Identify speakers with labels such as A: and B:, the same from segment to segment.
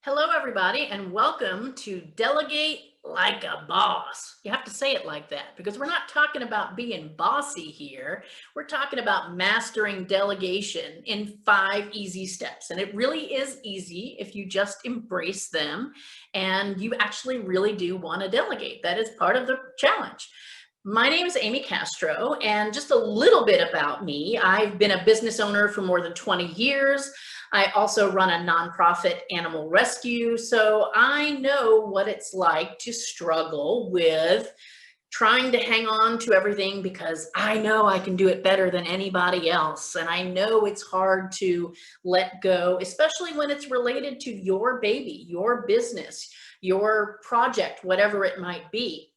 A: Hello, everybody, and welcome to Delegate Like a Boss. You have to say it like that because we're not talking about being bossy here. We're talking about mastering delegation in 5 easy steps. And it really is easy if you just embrace them and you actually really do want to delegate. That is part of the challenge. My name is Amy Castro, and just a little bit about me. I've been a business owner for more than 20 years. I also run a nonprofit animal rescue, so I know what it's like to struggle with trying to hang on to everything because I know I can do it better than anybody else. And I know it's hard to let go, especially when it's related to your baby, your business, your project, whatever it might be.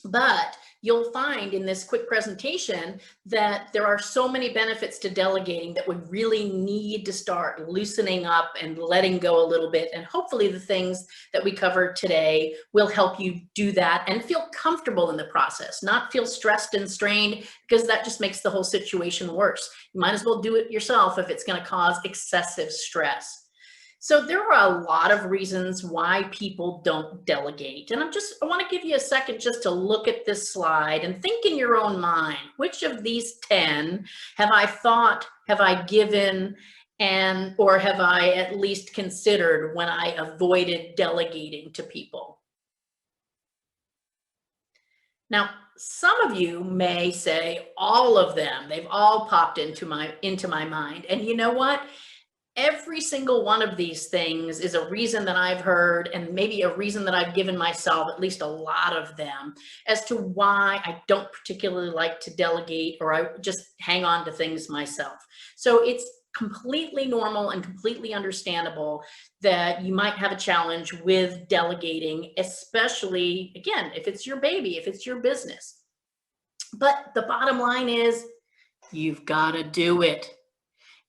A: But you'll find in this quick presentation that there are so many benefits to delegating that we really need to start loosening up and letting go a little bit. And hopefully the things that we cover today will help you do that and feel comfortable in the process, not feel stressed and strained, because that just makes the whole situation worse. You might as well do it yourself if it's going to cause excessive stress. So there are a lot of reasons why people don't delegate. And I want to give you a second just to look at this slide and think in your own mind, which of these 10 have I thought, have I given, or have I at least considered when I avoided delegating to people? Now, some of you may say all of them. They've all popped into my mind. And you know what? Every single one of these things is a reason that I've heard, and maybe a reason that I've given myself, at least a lot of them, as to why I don't particularly like to delegate, or I just hang on to things myself. So it's completely normal and completely understandable that you might have a challenge with delegating, especially, again, if it's your baby, if it's your business. But the bottom line is, you've got to do it.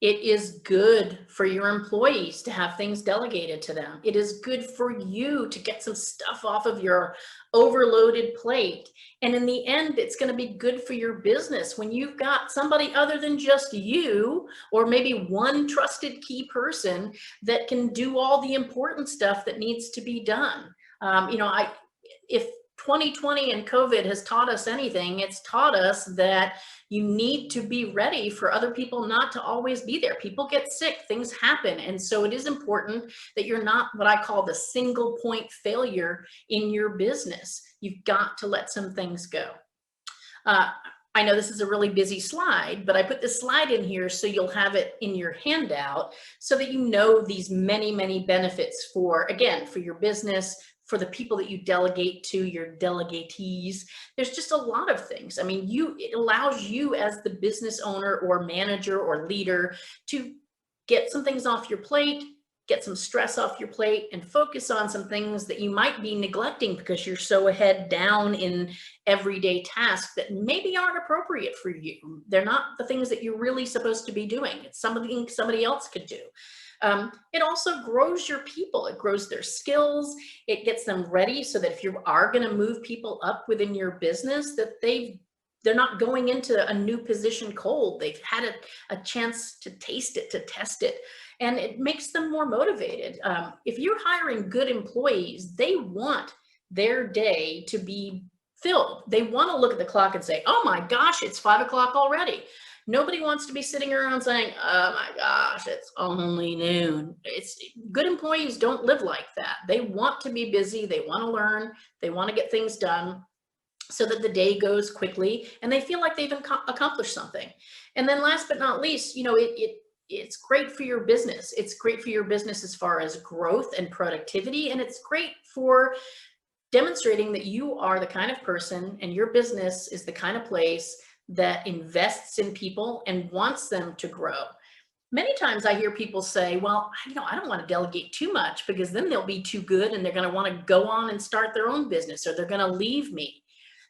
A: It is good for your employees to have things delegated to them. It is good for you to get some stuff off of your overloaded plate. And in the end, it's going to be good for your business when you've got somebody other than just you, or maybe one trusted key person that can do all the important stuff that needs to be done. If 2020 and COVID has taught us anything, it's taught us that you need to be ready for other people not to always be there. People get sick, things happen. And so it is important that you're not what I call the single point failure in your business. You've got to let some things go. I know this is a really busy slide, but I put this slide in here so you'll have it in your handout so that you know these many, many benefits for, again, for your business, for the people that you delegate to, your delegatees. There's just a lot of things. I mean, it allows you as the business owner or manager or leader to get some things off your plate, get some stress off your plate, and focus on some things that you might be neglecting because you're so head down in everyday tasks that maybe aren't appropriate for you. They're not the things that you're really supposed to be doing. It's something somebody else could do. It also grows your people. It grows their skills. It gets them ready so that if you are going to move people up within your business, that they're not going into a new position cold. They've had a chance to taste it, to test it, and it makes them more motivated. If you're hiring good employees, they want their day to be filled. They want to look at the clock and say, oh my gosh, it's 5 o'clock already. Nobody wants to be sitting around saying, oh my gosh, it's only noon. Good employees don't live like that. They want to be busy. They want to learn. They want to get things done so that the day goes quickly and they feel like they've accomplished something. And then last but not least, it's great for your business. It's great for your business as far as growth and productivity. And it's great for demonstrating that you are the kind of person and your business is the kind of place that invests in people and wants them to grow. Many times I hear people say, well, I don't want to delegate too much because then they'll be too good and they're going to want to go on and start their own business, or they're going to leave me.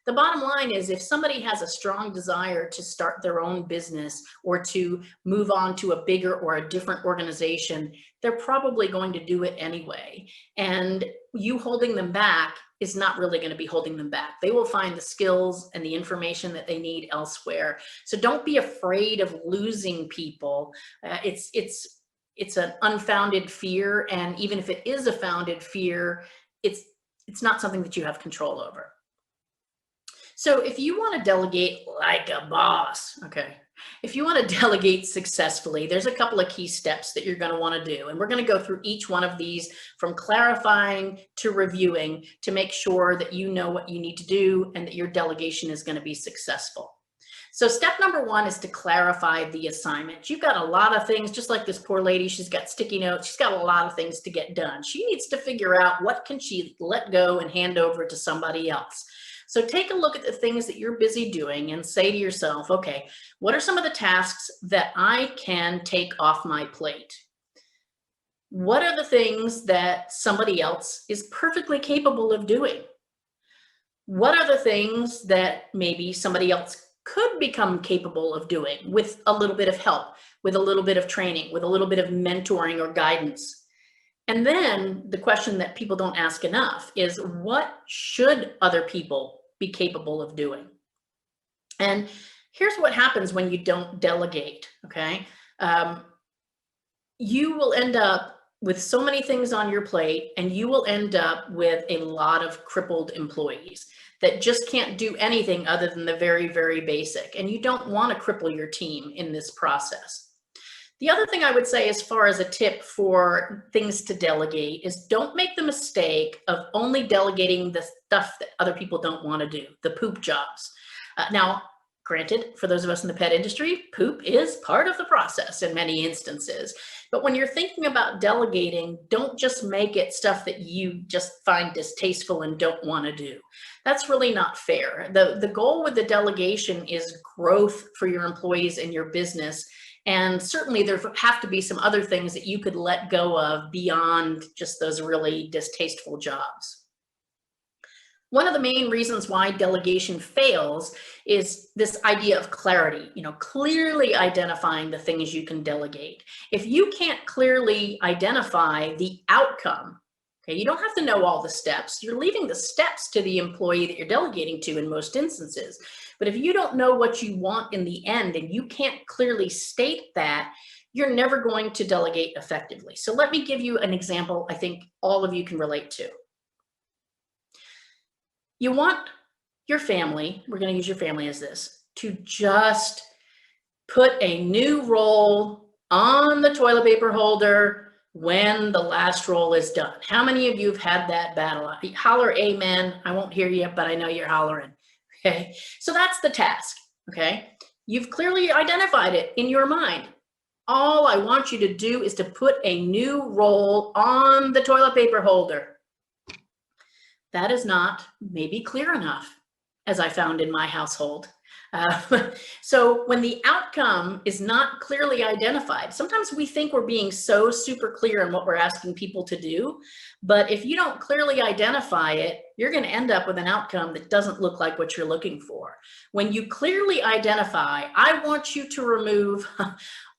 A: The bottom line is, if somebody has a strong desire to start their own business or to move on to a bigger or a different organization, they're probably going to do it anyway. And you holding them back is not really going to be holding them back. They will find the skills and the information that they need elsewhere. So don't be afraid of losing people. It's it's an unfounded fear. And even if it is a founded fear, it's not something that you have control over. So if you want to delegate like a boss, okay, if you want to delegate successfully, there's a couple of key steps that you're going to want to do. And we're going to go through each one of these, from clarifying to reviewing, to make sure that you know what you need to do and that your delegation is going to be successful. So step number one is to clarify the assignment. You've got a lot of things, just like this poor lady, she's got sticky notes. She's got a lot of things to get done. She needs to figure out what can she let go and hand over to somebody else. So take a look at the things that you're busy doing and say to yourself, okay, what are some of the tasks that I can take off my plate? What are the things that somebody else is perfectly capable of doing? What are the things that maybe somebody else could become capable of doing with a little bit of help, with a little bit of training, with a little bit of mentoring or guidance? And then the question that people don't ask enough is, what should other people be capable of doing? And here's what happens when you don't delegate, okay? You will end up with so many things on your plate, and you will end up with a lot of crippled employees that just can't do anything other than the very, very basic. And you don't want to cripple your team in this process. The other thing I would say, as far as a tip for things to delegate, is don't make the mistake of only delegating the stuff that other people don't want to do, the poop jobs. Now, granted, for those of us in the pet industry, poop is part of the process in many instances. But when you're thinking about delegating, don't just make it stuff that you just find distasteful and don't want to do. That's really not fair. The goal with the delegation is growth for your employees and your business. And certainly there have to be some other things that you could let go of beyond just those really distasteful jobs. One of the main reasons why delegation fails is this idea of clarity, clearly identifying the things you can delegate. If you can't clearly identify the outcome, okay, you don't have to know all the steps. You're leaving the steps to the employee that you're delegating to in most instances. But if you don't know what you want in the end and you can't clearly state that, you're never going to delegate effectively. So let me give you an example I think all of you can relate to. You want your family, we're going to use your family as this, to just put a new roll on the toilet paper holder when the last roll is done. How many of you have had that battle? Holler amen. I won't hear you, but I know you're hollering. Okay, so that's the task, okay? You've clearly identified it in your mind. All I want you to do is to put a new roll on the toilet paper holder. That is not maybe clear enough, as I found in my household. So when the outcome is not clearly identified, sometimes we think we're being so super clear in what we're asking people to do, but if you don't clearly identify it, you're going to end up with an outcome that doesn't look like what you're looking for. When you clearly identify, I want you to remove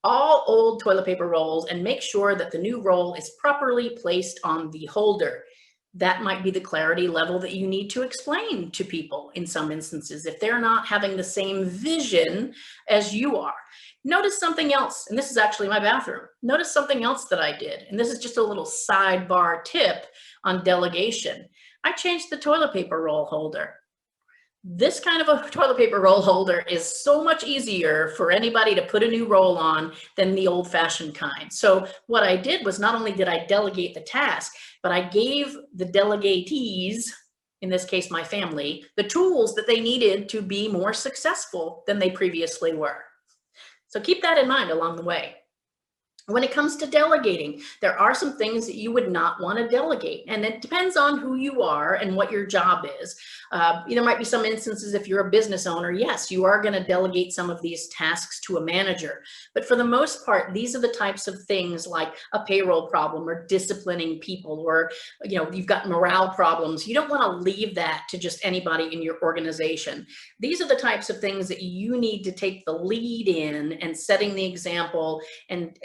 A: all old toilet paper rolls and make sure that the new roll is properly placed on the holder. That might be the clarity level that you need to explain to people in some instances if they're not having the same vision as you are. Notice something else, and this is actually my bathroom. Notice something else that I did, and this is just a little sidebar tip on delegation. I changed the toilet paper roll holder. This kind of a toilet paper roll holder is so much easier for anybody to put a new roll on than the old-fashioned kind. So what I did was, not only did I delegate the task, but I gave the delegatees, in this case my family, the tools that they needed to be more successful than they previously were. So keep that in mind along the way. When it comes to delegating, there are some things that you would not want to delegate, and it depends on who you are and what your job is. There might be some instances, if you're a business owner, yes, you are going to delegate some of these tasks to a manager. But for the most part, these are the types of things like a payroll problem or disciplining people, or you've got morale problems. You don't want to leave that to just anybody in your organization. These are the types of things that you need to take the lead in, and setting the example and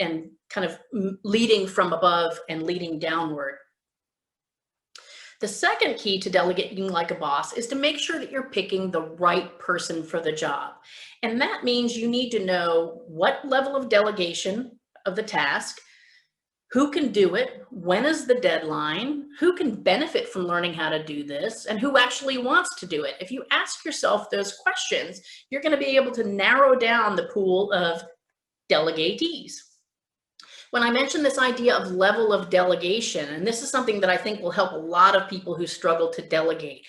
A: kind of leading from above and leading downward. The second key to delegating like a boss is to make sure that you're picking the right person for the job. And that means you need to know what level of delegation of the task, Who can do it? When is the deadline? Who can benefit from learning how to do this? And who actually wants to do it? If you ask yourself those questions, you're going to be able to narrow down the pool of delegatees. When I mentioned this idea of level of delegation, and this is something that I think will help a lot of people who struggle to delegate.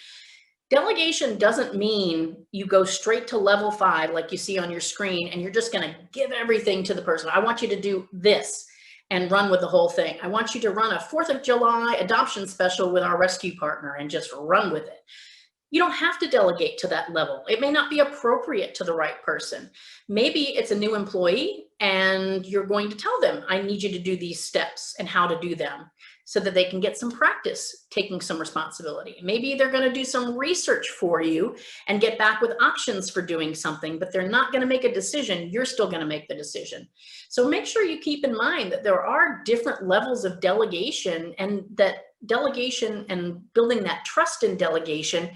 A: Delegation doesn't mean you go straight to level 5 like you see on your screen and you're just going to give everything to the person. I want you to do this and run with the whole thing. I want you to run a 4th of July adoption special with our rescue partner and just run with it. You don't have to delegate to that level. It may not be appropriate to the right person. Maybe it's a new employee and you're going to tell them, I need you to do these steps and how to do them so that they can get some practice taking some responsibility. Maybe they're going to do some research for you and get back with options for doing something, but they're not going to make a decision. You're still going to make the decision. So make sure you keep in mind that there are different levels of delegation, and that delegation and building that trust in delegation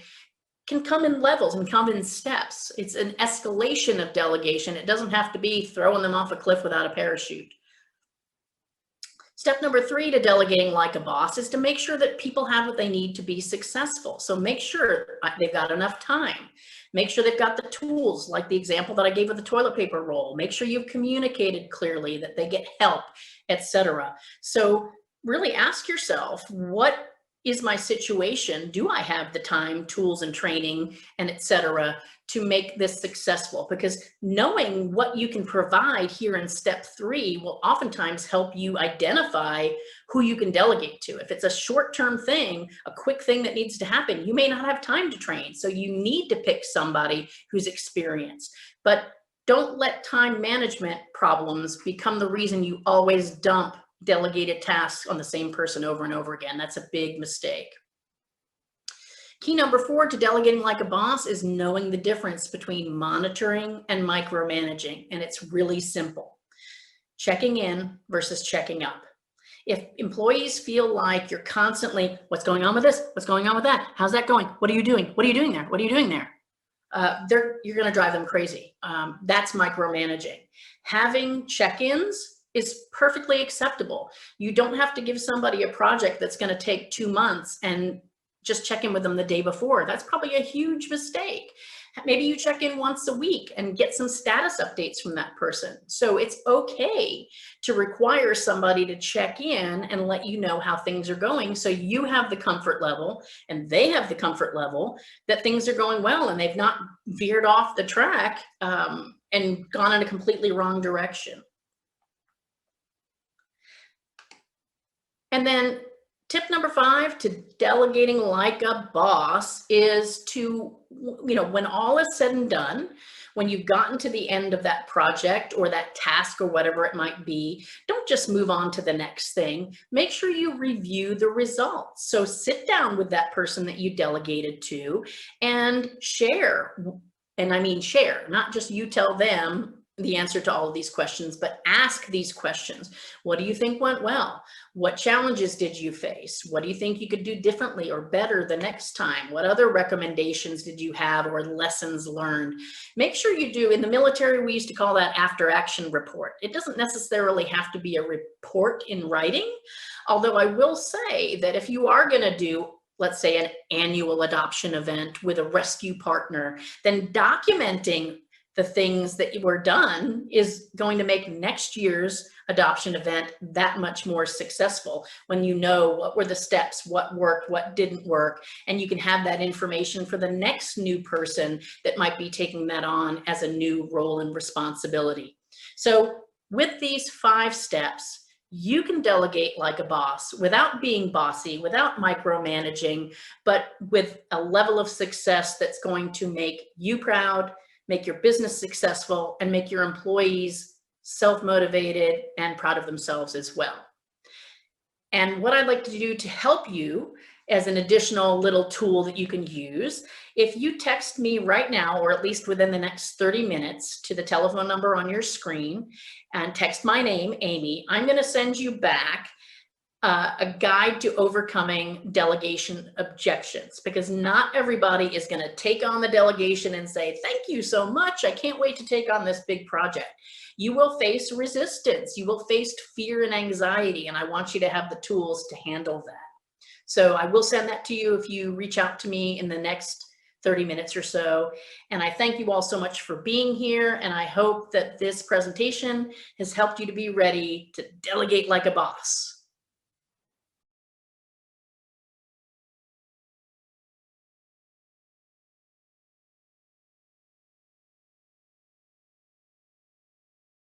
A: can come in levels and come in steps. It's an escalation of delegation. It doesn't have to be throwing them off a cliff without a parachute. Step number 3 to delegating like a boss is to make sure that people have what they need to be successful. So make sure they've got enough time. Make sure they've got the tools, like the example that I gave of the toilet paper roll. Make sure you've communicated clearly, that they get help, etc. So really ask yourself, what is my situation? Do I have the time, tools, and training, and etc. to make this successful? Because knowing what you can provide here in step 3 will oftentimes help you identify who you can delegate to. If it's a short-term thing, a quick thing that needs to happen, you may not have time to train. So you need to pick somebody who's experienced. But don't let time management problems become the reason you always dump delegated tasks on the same person over and over again. That's a big mistake. Key number 4 to delegating like a boss is knowing the difference between monitoring and micromanaging. And it's really simple. Checking in versus checking up. If employees feel like you're constantly, what's going on with this? What's going on with that? How's that going? What are you doing? What are you doing there? What are you doing there? You're going to drive them crazy. That's micromanaging. Having check-ins is perfectly acceptable. You don't have to give somebody a project that's going to take 2 months and just check in with them the day before. That's probably a huge mistake. Maybe you check in once a week and get some status updates from that person. So it's okay to require somebody to check in and let you know how things are going, so you have the comfort level and they have the comfort level that things are going well and they've not veered off the track and gone in a completely wrong direction. And then tip number 5 to delegating like a boss is to, when all is said and done, when you've gotten to the end of that project or that task or whatever it might be, don't just move on to the next thing. Make sure you review the results. So sit down with that person that you delegated to and share. And I mean share, not just you tell them the answer to all of these questions, but ask these questions. What do you think went well? What challenges did you face? What do you think you could do differently or better the next time? What other recommendations did you have or lessons learned? Make sure you do. In the military, we used to call that after action report. It doesn't necessarily have to be a report in writing, although I will say that if you are going to do, let's say, an annual adoption event with a rescue partner, then documenting the things that were done is going to make next year's adoption event that much more successful, when you know what were the steps, what worked, what didn't work, and you can have that information for the next new person that might be taking that on as a new role and responsibility. So with these 5 steps, you can delegate like a boss without being bossy, without micromanaging, but with a level of success that's going to make you proud, make your business successful, and make your employees self-motivated and proud of themselves as well. And what I'd like to do to help you as an additional little tool that you can use, if you text me right now, or at least within the next 30 minutes, to the telephone number on your screen and text my name, Amy, I'm going to send you back a guide to overcoming delegation objections, because not everybody is going to take on the delegation and say, thank you so much, I can't wait to take on this big project. You will face resistance, you will face fear and anxiety, and I want you to have the tools to handle that. So I will send that to you if you reach out to me in the next 30 minutes or so. And I thank you all so much for being here, and I hope that this presentation has helped you to be ready to delegate like a boss.